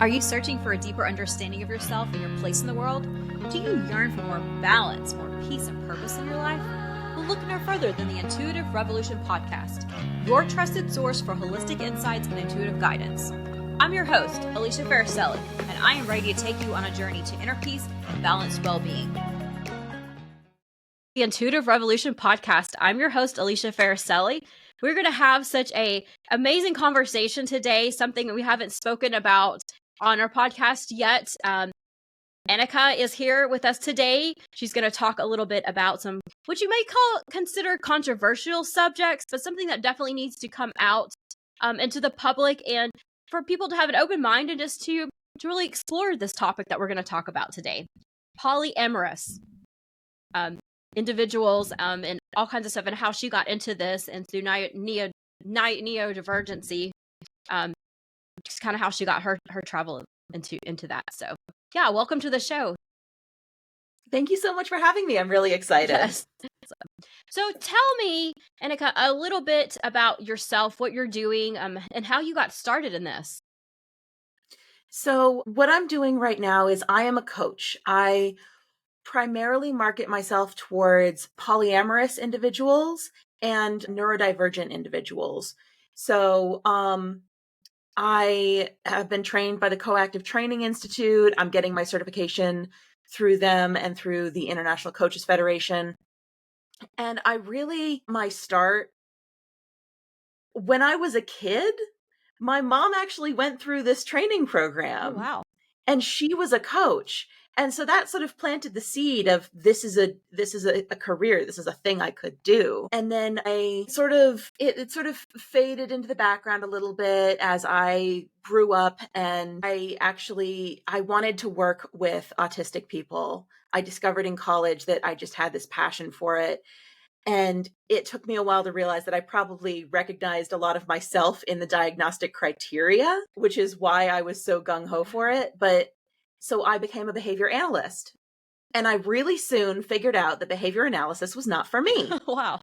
Are you searching for a deeper understanding of yourself and your place in the world? Do you yearn for more balance, more peace, and purpose in your life? Well, look no further than the Intuitive Revolution podcast, your trusted source for holistic insights and intuitive guidance. I'm your host, Alicia Farricielli, and I am ready to take you on a journey to inner peace and balanced well-being. The Intuitive Revolution podcast. I'm your host, Alicia Farricielli. We're going to have such a amazing conversation today, something that we haven't spoken about on our podcast yet. Anneke is here with us today. She's going to talk a little bit about some, what you may consider controversial subjects, but something that definitely needs to come out into the public and for people to have an open mind and just to really explore this topic that we're going to talk about today. Polyamorous individuals and all kinds of stuff, and how she got into this and through neurodivergency, just kind of how she got her travel into that. So yeah, welcome to the show. Thank you so much for having me. I'm really excited. Yes. So tell me, Anneke, a little bit about yourself, what you're doing, and how you got started in this. So what I'm doing right now is I am a coach. I primarily market myself towards polyamorous individuals and neurodivergent individuals. So I have been trained by the Coactive Training Institute. I'm getting my certification through them and through the International Coaches Federation. And my start, when I was a kid, my mom actually went through this training program. Oh, wow. And she was a coach. And so that sort of planted the seed of this is a career, this is a thing I could do. And then it sort of faded into the background a little bit as I grew up, and I wanted to work with autistic people. I discovered in college that I just had this passion for it. And it took me a while to realize that I probably recognized a lot of myself in the diagnostic criteria, which is why I was so gung-ho for it. But so I became a behavior analyst. And I really soon figured out that behavior analysis was not for me. Wow.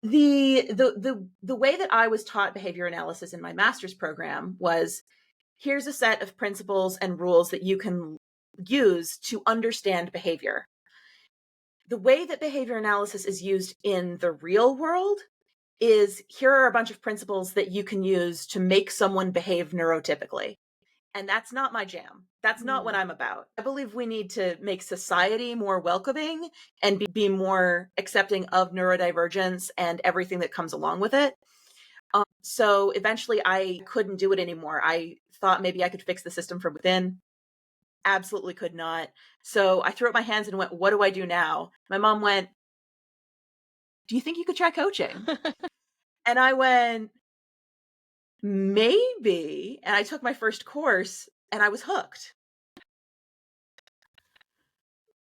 The way that I was taught behavior analysis in my master's program was, here's a set of principles and rules that you can use to understand behavior. The way that behavior analysis is used in the real world is, here are a bunch of principles that you can use to make someone behave neurotypically. And that's not my jam. That's not what I'm about. I believe we need to make society more welcoming and be more accepting of neurodivergence and everything that comes along with it. So eventually I couldn't do it anymore. I thought maybe I could fix the system from within. Absolutely could not. So I threw up my hands and went, what do I do now? My mom went, do you think you could try coaching? And I went, maybe. And I took my first course and I was hooked.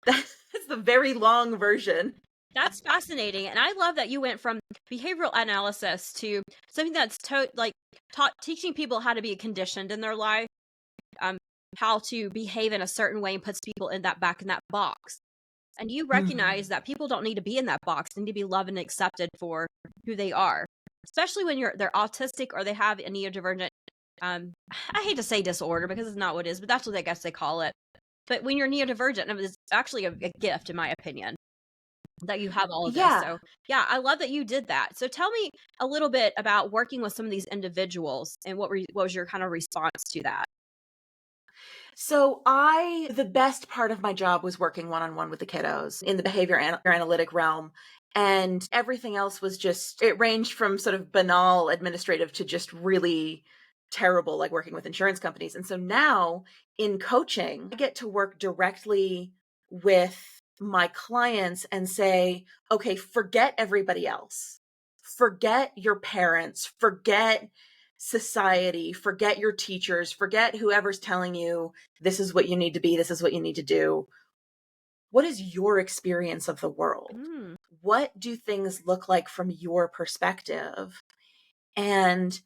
That's the very long version. That's fascinating. And I love that you went from behavioral analysis to something that's teaching people how to be conditioned in their life, how to behave in a certain way, and puts people in that box. And you recognize that people don't need to be in that box. They need to be loved and accepted for who they are, especially when they're autistic or they have a neurodivergent, I hate to say disorder because it's not what it is, but that's what I guess they call it. But when you're neurodivergent, it's actually a gift, in my opinion, that you have all of this. So yeah, I love that you did that. So tell me a little bit about working with some of these individuals and what was your kind of response to that? So the best part of my job was working one-on-one with the kiddos in the behavior analytic realm. And everything else was it ranged from sort of banal administrative to just really terrible, like working with insurance companies. And so now in coaching, I get to work directly with my clients and say, okay, forget everybody else. Forget your parents, forget society, forget your teachers, forget whoever's telling you this is what you need to be, this is what you need to do. What is your experience of the world? What do things look like from your perspective? And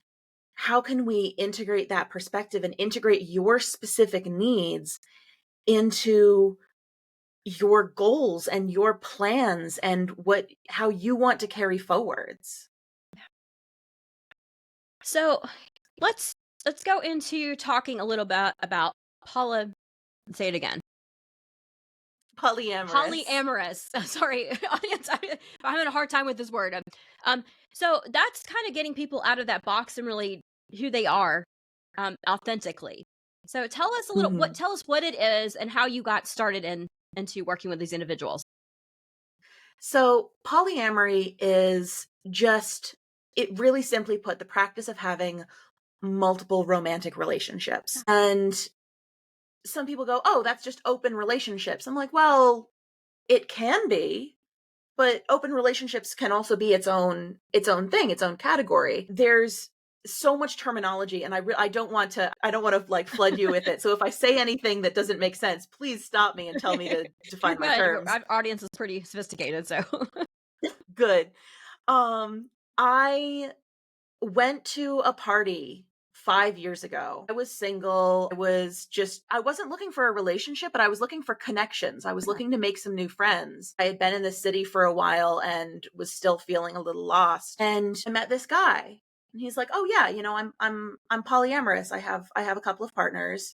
how can we integrate that perspective and integrate your specific needs into your goals and your plans and how you want to carry forwards? So let's let's go into talking a little bit about poly. Say it again. Polyamorous. Polyamorous. Sorry, audience. I'm having a hard time with this word. So that's kind of getting people out of that box and really who they are, authentically. So tell us a little. Mhm. Tell us what it is and how you got started into working with these individuals. So, polyamory is just, it really simply put, the practice of having multiple romantic relationships. And some people go, oh, that's just open relationships. I'm like, well, it can be, but open relationships can also be its own thing, its own category. There's so much terminology, and I don't want to like flood you with it. So if I say anything that doesn't make sense, please stop me and tell me to You're define my good. terms. Our audience is pretty sophisticated, so Good. I went to a party 5 years ago. I was single. I wasn't looking for a relationship, but I was looking for connections. I was looking to make some new friends. I had been in the city for a while and was still feeling a little lost. And I met this guy. And he's like, "Oh yeah, I'm polyamorous. I have a couple of partners."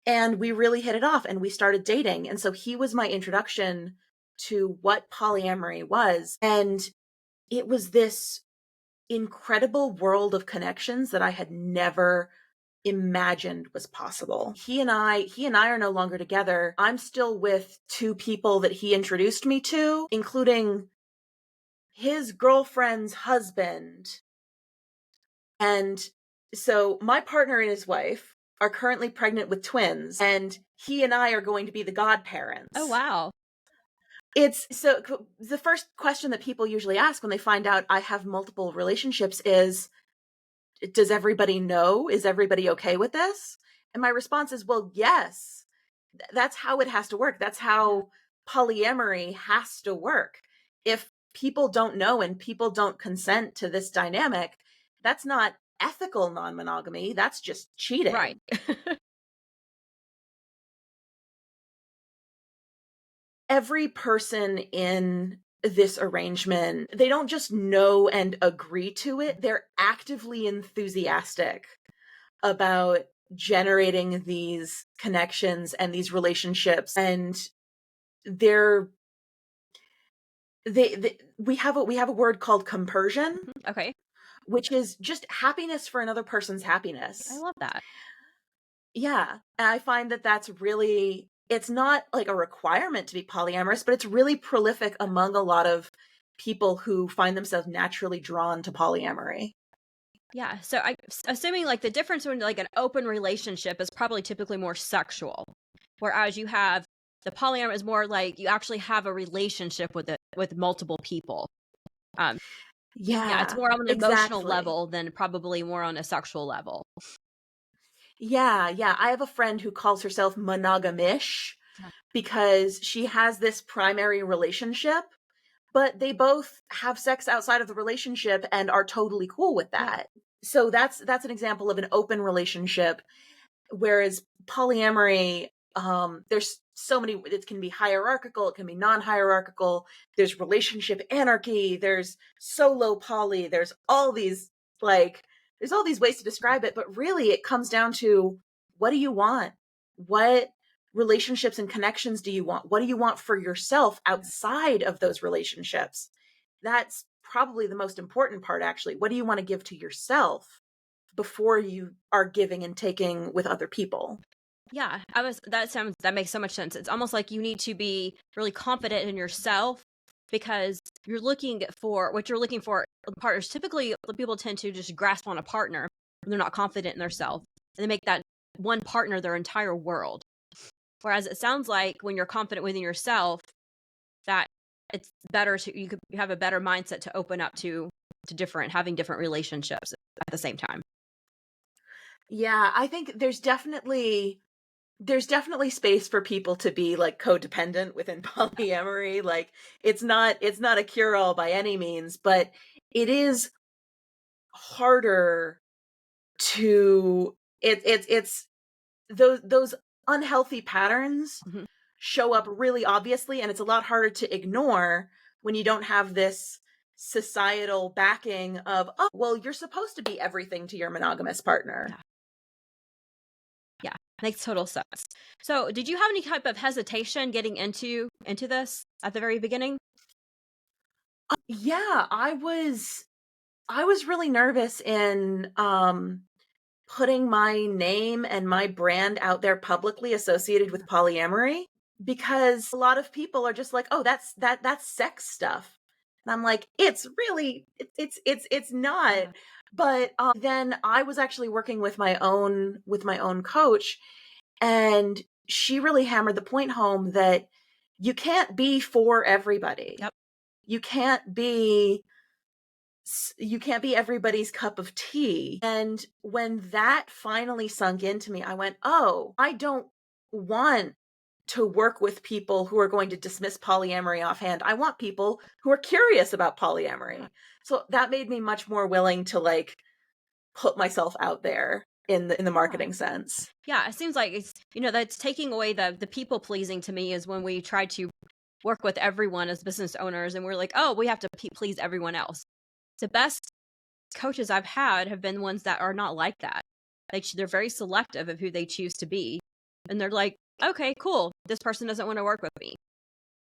And we really hit it off and we started dating. And so he was my introduction to what polyamory was. And it was this incredible world of connections that I had never imagined was possible. He and I are no longer together. I'm still with two people that he introduced me to, including his girlfriend's husband. And so my partner and his wife are currently pregnant with twins, and he and I are going to be the oh godparents. wow, It's so the first question that people usually ask when they find out I have multiple relationships is, does everybody know? Is everybody okay with this? And my response is, well, yes. That's how it has to work. That's how polyamory has to work. If people don't know and people don't consent to this dynamic, that's not ethical non-monogamy. That's just right? cheating. Every person in this arrangement, they don't just know and agree to it, they're actively enthusiastic about generating these connections and these relationships. And they're we have a word called compersion, Okay, which is just happiness for another person's I happiness. love that. Yeah, and I find that that's really, it's not like a requirement to be polyamorous, but it's really prolific among a lot of people who find themselves naturally drawn to polyamory. Yeah. So assuming like the difference between like an open relationship is probably typically more sexual, whereas you have the polyamorous is more like you actually have a relationship with multiple people. Um, yeah, it's Yeah, more on an emotional exactly. level than probably more on a sexual level. Yeah, yeah. I have a friend who calls herself monogamish because she has this primary relationship, but they both have sex outside of the relationship and are totally cool with Yeah. that. So that's an example of an open relationship, whereas polyamory, there's so many, it can be hierarchical, it can be non-hierarchical, there's relationship anarchy, there's solo poly, like there's all these ways to describe it, but really it comes down to, what do you want? What relationships and connections do you want? What do you want for yourself outside of those relationships? That's probably the most important part, actually. What do you want to give to yourself before you are giving and taking with other people? Yeah, that makes so much sense. It's almost like you need to be really confident in yourself because you're looking for in partners. Typically, people tend to just grasp on a partner when they're not confident in themselves, and they make that one partner their entire world. Whereas it sounds like when you're confident within yourself, that it's better to you have a better mindset to open up to having different relationships at the same time. Yeah, I think there's definitely space for people to be like codependent within polyamory. Like it's not a cure all by any means, but it is harder to it's those unhealthy patterns Mhm. show up really obviously, and it's a lot harder to ignore when you don't have this societal backing of, oh, well, you're supposed to be everything to your monogamous partner. Makes total sense. So, did you have any type of hesitation getting into this at the very beginning? Yeah, I was really nervous in putting my name and my brand out there publicly associated with polyamory, because a lot of people are just like, "Oh, that's sex stuff." And I'm like, "It's really it's not." Yeah. But then I was actually working with my own coach, and she really hammered the point home that you can't be for everybody. Yep. You can't be you can't be everybody's cup of tea. And when that finally sunk into me, I went, "Oh, I don't want to work with people who are going to dismiss polyamory offhand. I want people who are curious about Yeah. polyamory." So that made me much more willing to like put myself out there in the Yeah. marketing sense. Yeah, it seems like it's that's taking away the people pleasing to me is when we try to work with everyone as business owners and we're like, "Oh, we have to please everyone else." The best coaches I've had have been ones that are not like that. They're very selective of who they choose to be. And they're like, "Okay, cool. This person doesn't want to work with me."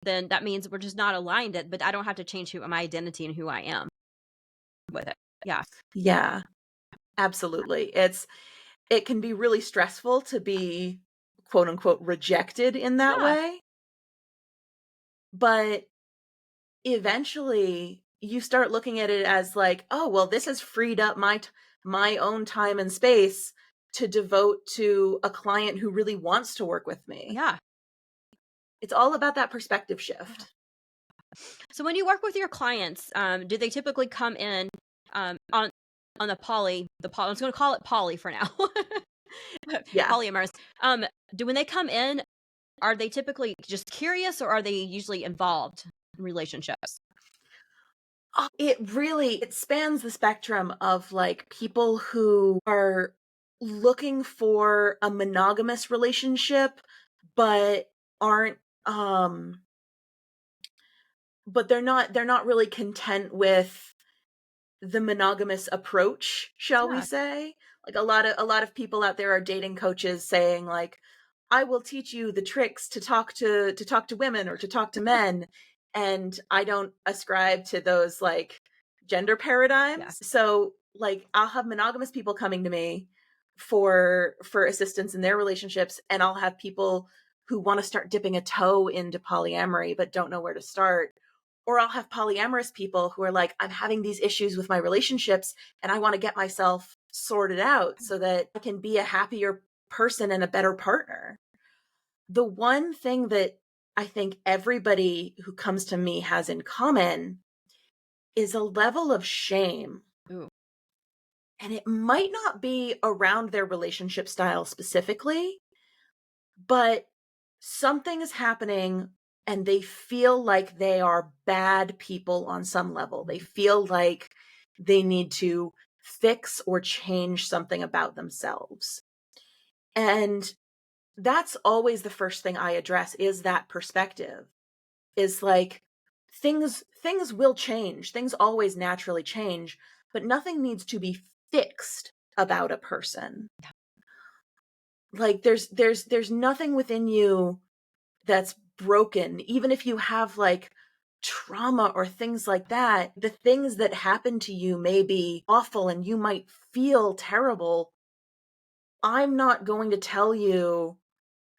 Then that means we're just not aligned, but I don't have to change my identity and who I am with it. Yeah. Yeah, absolutely. It can be really stressful to be quote unquote rejected in that Yeah. way, but eventually you start looking at it as like, "Oh, well, this has freed up my own time and space to devote to a client who really wants to work with me." Yeah. It's all about that perspective Yeah. shift. So when you work with your clients, do they typically come in on I'm just going to call it poly for now, Yeah. polyamorous. Do when they come in, are they typically just curious or are they usually involved in relationships? It spans the spectrum of like people who are looking for a monogamous relationship but aren't um but they're not really content with the monogamous approach, shall we Yeah, say. Like a lot of people out there are dating coaches saying like, "I will teach you the tricks to talk to women or to talk to men." And I don't ascribe to those like gender yeah, paradigms. So like I'll have monogamous people coming to me for assistance in their relationships, and I'll have people who want to start dipping a toe into polyamory but don't know where to start. Or I'll have polyamorous people who are like, "I'm having these issues with my relationships and I want to get myself sorted out so that I can be a happier person and a better partner." The one thing that I think everybody who comes to me has in common is a level of shame. ooh, And it might not be around their relationship style specifically, but something is happening and they feel like they are bad people on some level. They feel like they need to fix or change something about themselves. And that's always the first thing I address is that perspective. Is like things will change. Things always naturally change, but nothing needs to be fixed about a person. Like there's nothing within you that's broken, even if you have like trauma or things like that. The things that happen to you may be awful and you might feel terrible. I'm not going to tell you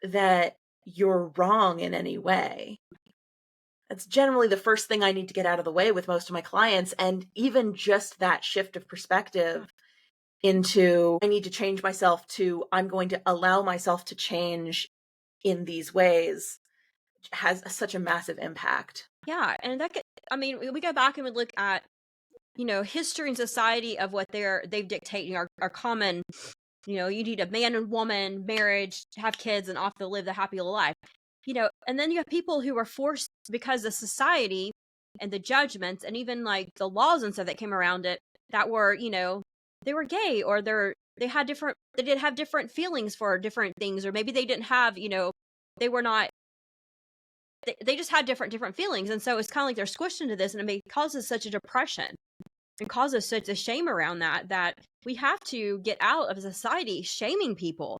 that you're wrong in any way. That's generally the first thing I need to get out of the way with most of my clients. And even just that shift of perspective into I need to change myself to I'm going to allow myself to change in these ways has such a massive impact. yeah, and that could, I mean, we go back and we look at history and society of what they've dictating our common. You need a man and woman marriage, have kids, and off to live the happy life. And then you have people who are forced because of society and the judgments and even like the laws and stuff that came around it that were, they were gay or they did have different feelings for different things, or maybe they didn't have, they were not they just had different feelings. And so it's kind of like they're squished into this, and it causes such a depression and causes such a shame around that we have to get out of society shaming people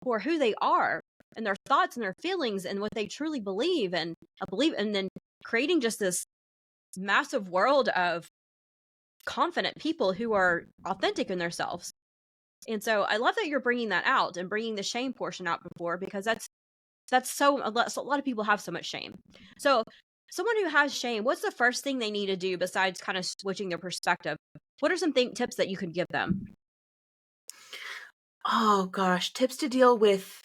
for who they are and their thoughts and their feelings and what they truly believe and then creating just this massive world of confident people who are authentic in themselves. And so I love that you're bringing that out and bringing the shame portion out before, because that's so a lot of people have so much shame. So someone who has shame, what's the first thing they need to do besides kind of switching their perspective? What are some tips that you could give them? Oh gosh, tips to deal with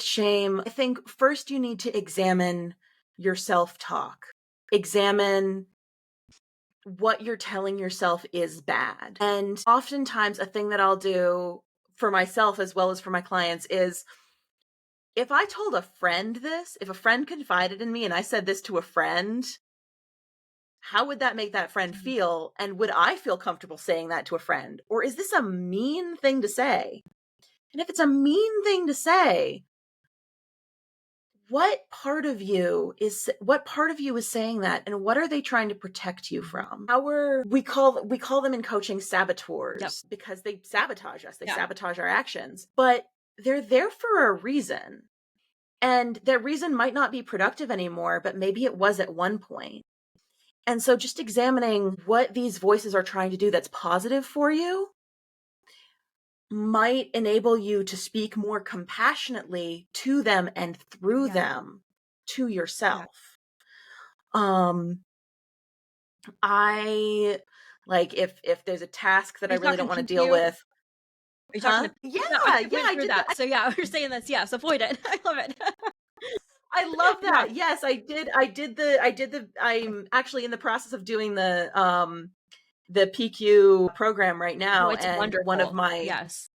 shame. I think first you need to examine your self-talk. Examine what you're telling yourself is bad. And oftentimes a thing that I'll do for myself as well as for my clients is, if I told a friend this, if a friend confided in me and I said this to a friend, how would that make that friend feel? And would I feel comfortable saying that to a friend? Or is this a mean thing to say? And if it's a mean thing to say, what part of you is saying that, and what are they trying to protect you from? We call them in coaching saboteurs. Yep. Because they sabotage us. They Yeah. sabotage our actions. But they're there for a reason. And their reason might not be productive anymore, but maybe it was at one point. And so just examining what these voices are trying to do that's positive for you might enable you to speak more compassionately to them and through them to yourself. I like if there's a task that I really don't want to deal with. Are you talking to? Yeah, No, I I through did that. that. So yeah, we're saying this. Yes, avoid it. I love it. I love that. Yeah. Yes, I did. I'm actually in the process of doing the PQ program right Oh, now, it's and wonderful. Yes.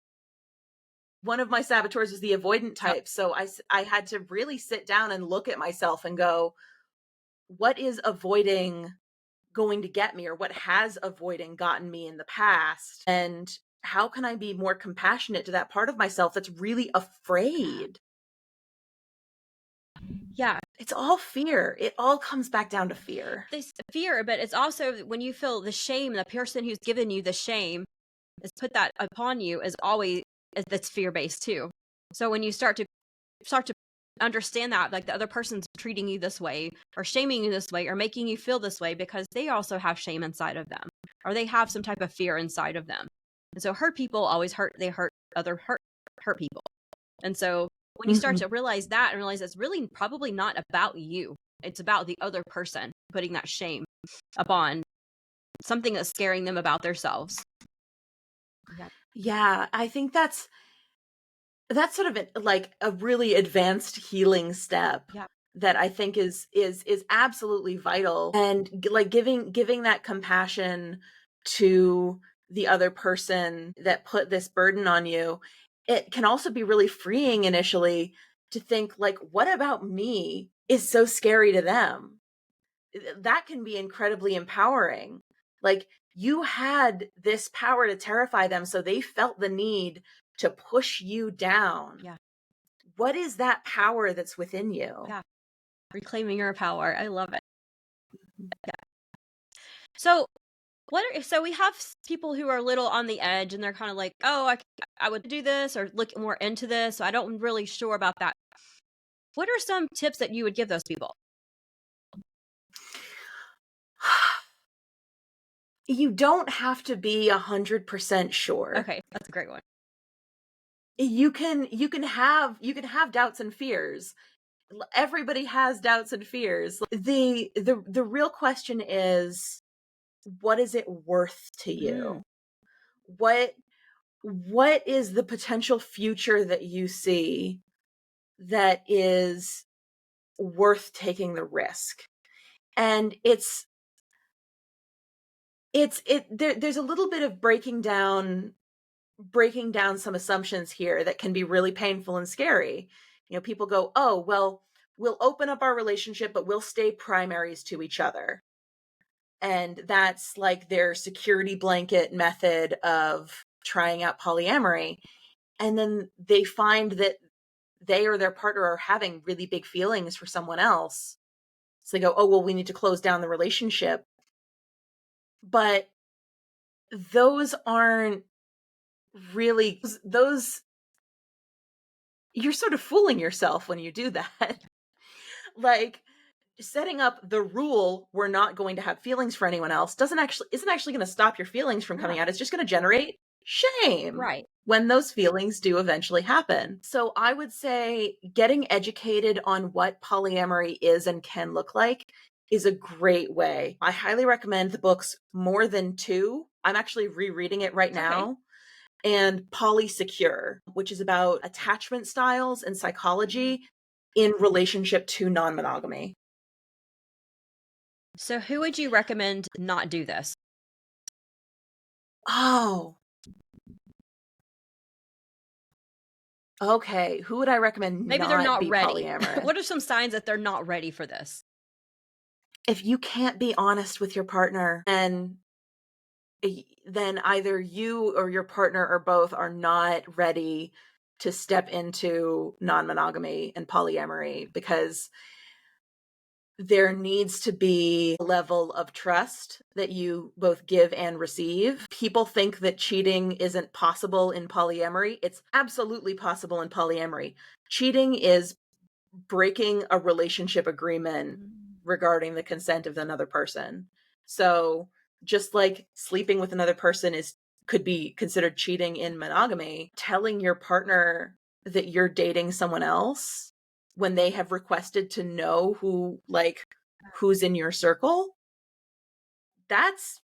one of my saboteurs is the avoidant type. So I had to really sit down and look at myself and go, what is avoiding going to get me, or what has avoiding gotten me in the past? And how can I be more compassionate to that part of myself that's really afraid? Yeah. It's all fear. It all comes back down to fear. This fear, but it's also when you feel the shame, the person who's given you the shame is put that upon you is always that's fear-based too. So when you start to understand that, like the other person's treating you this way or shaming you this way or making you feel this way because they also have shame inside of them, or they have some type of fear inside of them. And so hurt people always hurt people. And so when you start to realize that and realize it's really probably not about you, it's about the other person putting that shame upon something that's scaring them about themselves. Yeah, I think that's sort of like a really advanced healing step that I think is absolutely vital. And like giving that compassion to the other person that put this burden on you, it can also be really freeing initially to think like, what about me is so scary to them? That can be incredibly empowering. Like, you had this power to terrify them, so they felt the need to push you down. Yeah. What is that power that's within you? Yeah. Reclaiming your power. I love it. Yeah. So so we have people who are a little on the edge and they're kind of like, oh, I would do this or look more into this. So I don't really sure about that. What are some tips that you would give those people? You don't have to be 100% sure. Okay, that's a great one. You can have doubts and fears. Everybody has doubts and fears. The real question is, what is it worth to you? What is the potential future that you see that is worth taking the risk? And there's a little bit of breaking down some assumptions here that can be really painful and scary. You know, people go, oh, well, we'll open up our relationship, but we'll stay primaries to each other. And that's like their security blanket method of trying out polyamory. And then they find that they or their partner are having really big feelings for someone else. So they go, oh, well, we need to close down the relationship. But those aren't really, those you're sort of fooling yourself when you do that. Like, setting up the rule we're not going to have feelings for anyone else isn't actually going to stop your feelings from coming Yeah. out. It's just going to generate shame Right. when those feelings do eventually happen. So I would say getting educated on what polyamory is and can look like is a great way. I highly recommend the books More Than Two. I'm actually rereading it right Okay. now. And Polysecure, which is about attachment styles and psychology in relationship to non-monogamy. So who would you recommend not do this? Oh, okay. Who would I recommend Maybe they're not not be ready. polyamorous? What are some signs that they're not ready for this? If you can't be honest with your partner, and then either you or your partner or both are not ready to step into non-monogamy and polyamory, because there needs to be a level of trust that you both give and receive. People think that cheating isn't possible in polyamory. It's absolutely possible in polyamory. Cheating is breaking a relationship agreement regarding the consent of another person. So just like sleeping with another person could be considered cheating in monogamy, telling your partner that you're dating someone else when they have requested to know who's in your circle, that's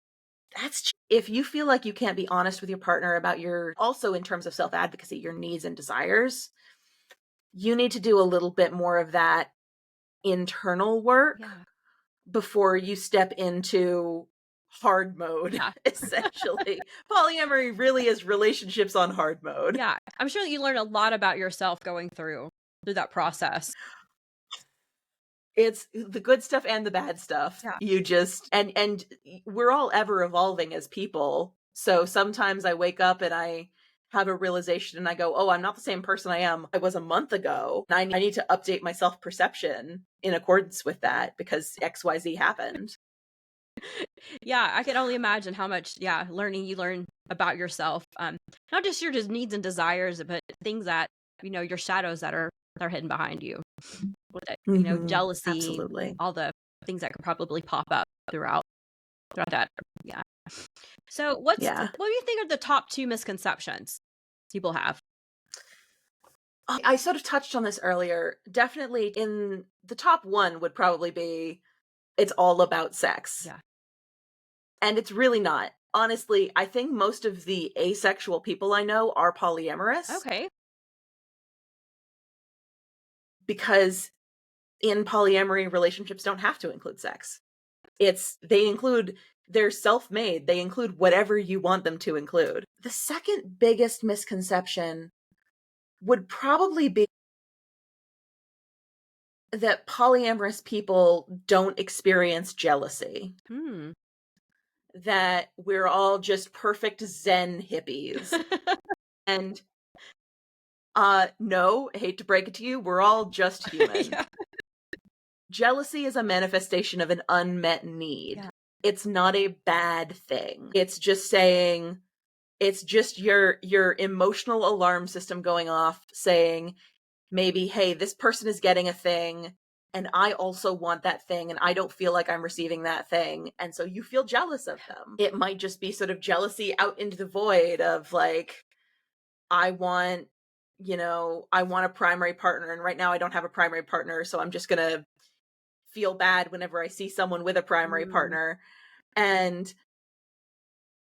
if you feel like you can't be honest with your partner about your, also in terms of self-advocacy, your needs and desires, you need to do a little bit more of that internal work Yeah. before you step into hard mode. Yeah. Essentially, polyamory really is relationships on hard mode. Yeah. I'm sure that you learn a lot about yourself going through that process. It's the good stuff and the bad stuff. Yeah. You just, and we're all ever evolving as people. So sometimes I wake up and I have a realization and I go, oh, I'm not the same person I was a month ago. I need to update my self-perception in accordance with that because XYZ happened. Yeah, I can only imagine how much, learning you learn about yourself. Not just your just needs and desires, but things that, your shadows that are hidden behind you. With it, jealousy, Absolutely. all the things that could probably pop up throughout that. Yeah. So what Yeah. do you think are the top 2 misconceptions people have? I sort of touched on this earlier. Definitely in the top one would probably be it's all about sex. Yeah. And it's really not. Honestly, I think most of the asexual people I know are polyamorous. Okay. Because in polyamory, relationships don't have to include sex. They're self-made. They include whatever you want them to include. The second biggest misconception would probably be that polyamorous people don't experience jealousy. That we're all just perfect Zen hippies. And no, I hate to break it to you, we're all just human. Yeah. Jealousy is a manifestation of an unmet need. Yeah. It's not a bad thing. It's just saying, it's just your emotional alarm system going off saying, maybe, hey, this person is getting a thing and I also want that thing and I don't feel like I'm receiving that thing. And so you feel jealous of them. It might just be sort of jealousy out into the void of like, I want a primary partner and right now I don't have a primary partner. So I'm just going to feel bad whenever I see someone with a primary partner. And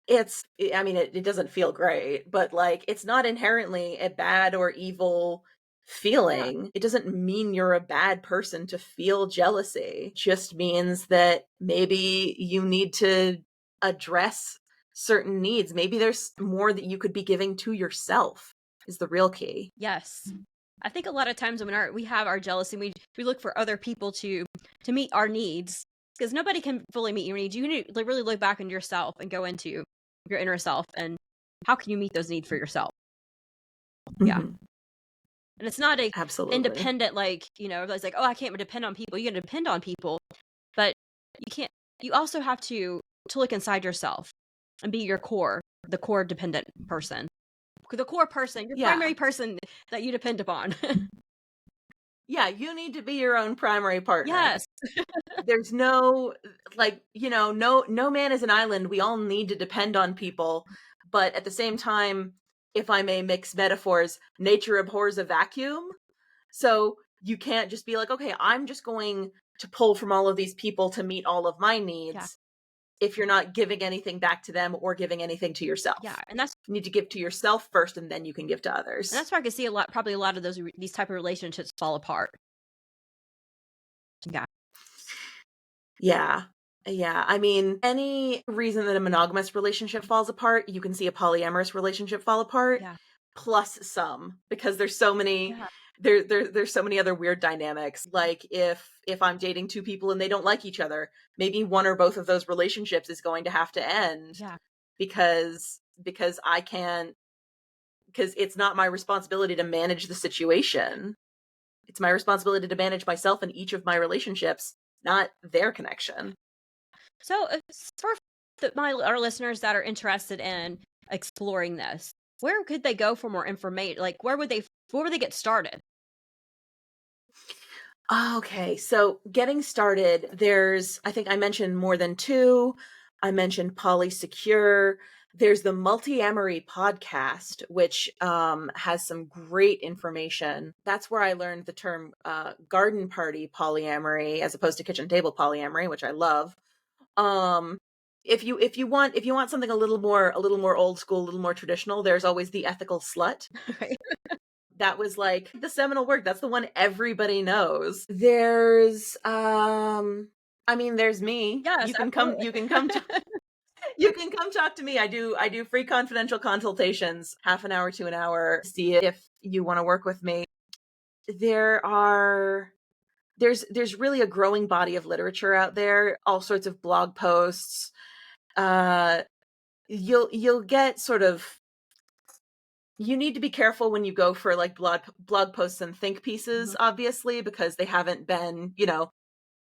it doesn't feel great, but like, it's not inherently a bad or evil feeling. It doesn't mean you're a bad person to feel jealousy. It just means that maybe you need to address certain needs. Maybe there's more that you could be giving to yourself is the real key. Yes. I think a lot of times when we have our jealousy, we look for other people to meet our needs because nobody can fully meet your needs. You need to really look back into yourself and go into your inner self and how can you meet those needs for yourself? Yeah. Mhm. And it's not a Absolutely. independent, everybody's like, oh, I can't depend on people. You can depend on people, but you also have to look inside yourself and be the core dependent person. the core person, your Yeah. primary person that you depend upon. Yeah, you need to be your own primary partner. Yes. There's no like, no man is an island. We all need to depend on people. But at the same time, if I may mix metaphors, nature abhors a vacuum. So you can't just be like, okay, I'm just going to pull from all of these people to meet all of my needs if you're not giving anything back to them or giving anything to yourself. Yeah, and that's You need to give to yourself first, and then you can give to others. and that's where I can see probably a lot of these type of relationships fall apart. Yeah. Yeah. Yeah. I mean, any reason that a monogamous relationship falls apart, you can see a polyamorous relationship fall apart. Yeah. Plus some, because there's so many Yeah. there's so many other weird dynamics. Like if I'm dating two people and they don't like each other, maybe one or both of those relationships is going to have to end. Yeah. Because I can't, because it's not my responsibility to manage the situation. It's my responsibility to manage myself in each of my relationships, not their connection. So for our listeners that are interested in exploring this, where could they go for more information? Like where would they get started? Okay, so getting started, I think I mentioned More Than Two. I mentioned Polysecure. There's the Multiamory podcast, which has some great information. That's where I learned the term garden party polyamory as opposed to kitchen table polyamory, which I love. If you want something a little more old school, a little more traditional, there's always the ethical slut. Right. That was like the seminal work. That's the one everybody knows. There's there's me. Yes, You can come talk to me. I do free confidential consultations, half an hour to an hour, see if you want to work with me. There's really a growing body of literature out there, all sorts of blog posts. You'll get sort of, you need to be careful when you go for like blog posts and think pieces, obviously, because they haven't been,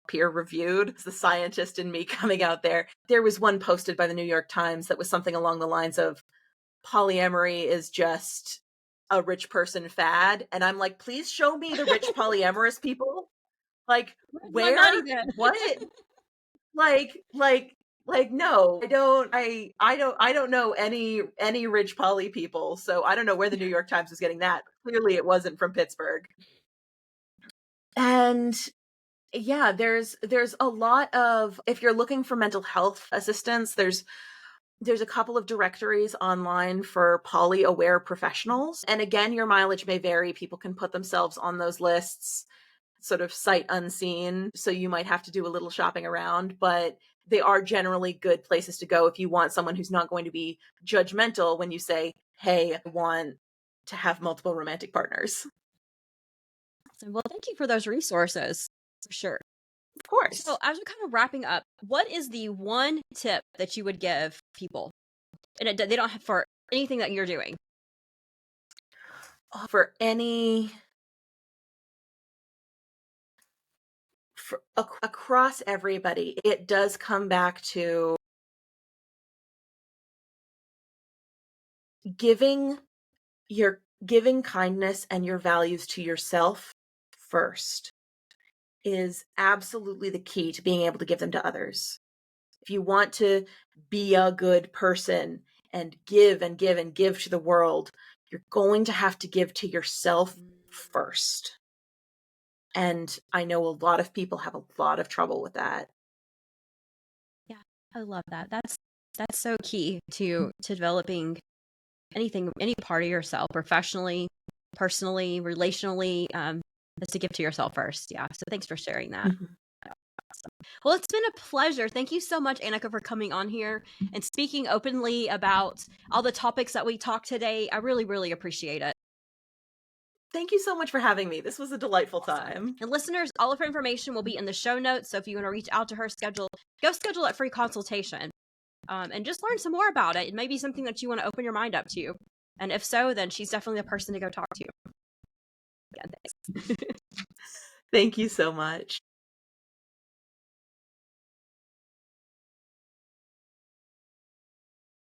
peer reviewed. It's the scientist in me coming out there. There was one posted by the New York Times that was something along the lines of polyamory is just a rich person fad. And I'm like, please show me the rich polyamorous people. Like, where? What? Like no, I don't know any rich poly people, so I don't know where the New York Times was getting that. Clearly it wasn't from Pittsburgh. And yeah, there's a lot of, if you're looking for mental health assistance, there's a couple of directories online for poly aware professionals. And again, your mileage may vary. People can put themselves on those lists sort of sight unseen, so you might have to do a little shopping around, but they are generally good places to go if you want someone who's not going to be judgmental when you say, hey, I want to have multiple romantic partners. Well, thank you for those resources, for sure. Of course. So as we're kind of wrapping up, what is the one tip that you would give people? And they don't have for anything that you're doing. For across everybody, it does come back to giving kindness and your values to yourself first is absolutely the key to being able to give them to others. If you want to be a good person and give and give and give to the world, you're going to have to give to yourself first. And I know a lot of people have a lot of trouble with that. Yeah, I love that. That's so key to developing any part of yourself, professionally, personally, relationally, is to give to yourself first. Yeah. So thanks for sharing that. Mm-hmm. Awesome. Well, it's been a pleasure. Thank you so much, Anneke, for coming on here and speaking openly about all the topics that we talked today. I really, really appreciate it. Thank you so much for having me. This was a delightful time. And listeners, all of her information will be in the show notes. So if you want to reach out to her, go schedule a free consultation and just learn some more about it. It may be something that you want to open your mind up to. And if so, then she's definitely the person to go talk to. Yeah, thanks. Thank you so much.